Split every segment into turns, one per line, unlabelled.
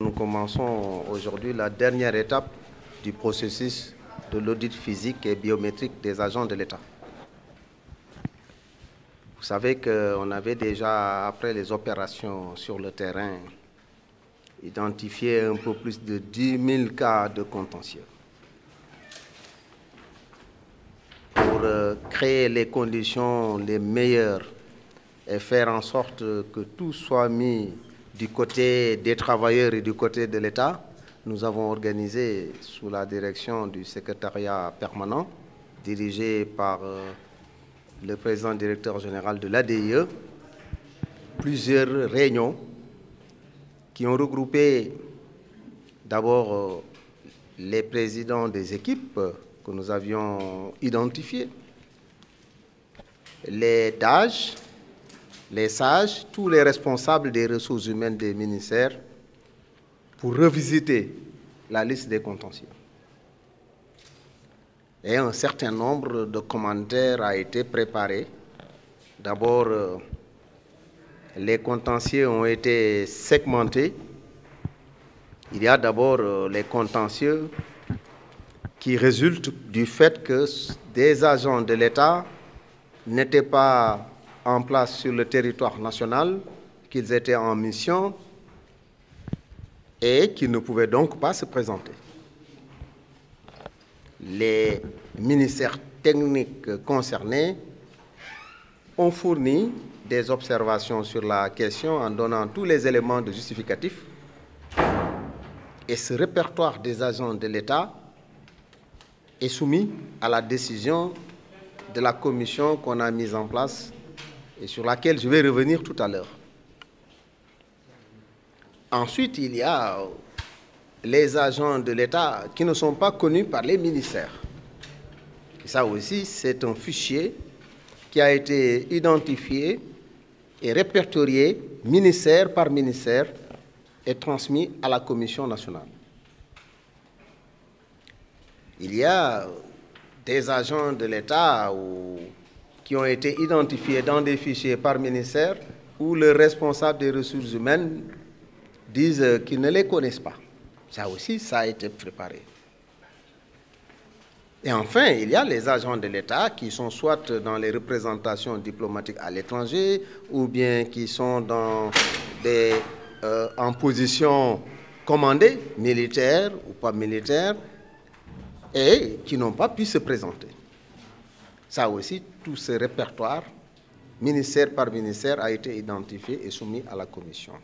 Nous commençons aujourd'hui la dernière étape du processus de l'audit physique et biométrique des agents de l'État. Vous savez qu'on avait déjà, après les opérations sur le terrain, identifié un peu plus de 10 000 cas de contentieux. Pour créer les conditions les meilleures et faire en sorte que tout soit mis du côté des travailleurs et du côté de l'État, nous avons organisé, sous la direction du secrétariat permanent, dirigé par le président directeur général de l'ADIE, plusieurs réunions qui ont regroupé d'abord les présidents des équipes que nous avions identifiées, les DAGE, les sages, tous les responsables des ressources humaines des ministères pour revisiter la liste des contentieux. Et un certain nombre de commentaires a été préparé. D'abord, les contentieux ont été segmentés. Il y a d'abord les contentieux qui résultent du fait que des agents de l'État n'étaient pas en place sur le territoire national, qu'ils étaient en mission et qu'ils ne pouvaient donc pas se présenter. Les ministères techniques concernés ont fourni des observations sur la question en donnant tous les éléments de justificatif. Et ce répertoire des agents de l'État est soumis à la décision de la commission qu'on a mise en place et sur laquelle je vais revenir tout à l'heure. Ensuite, il y a les agents de l'État qui ne sont pas connus par les ministères. Et ça aussi, c'est un fichier qui a été identifié et répertorié ministère par ministère et transmis à la Commission nationale. Il y a des agents de l'État qui ont été identifiés dans des fichiers par ministère où le responsable des ressources humaines disent qu'ils ne les connaissent pas. Ça aussi, ça a été préparé. Et enfin, il y a les agents de l'État qui sont soit dans les représentations diplomatiques à l'étranger ou bien qui sont en position commandée, militaire ou pas militaire, et qui n'ont pas pu se présenter. Ça aussi, tout ce répertoire, ministère par ministère, a été identifié et soumis à la commission.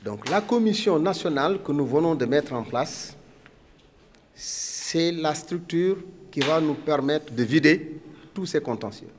Donc la commission nationale que nous venons de mettre en place, c'est la structure qui va nous permettre de vider tous ces contentieux.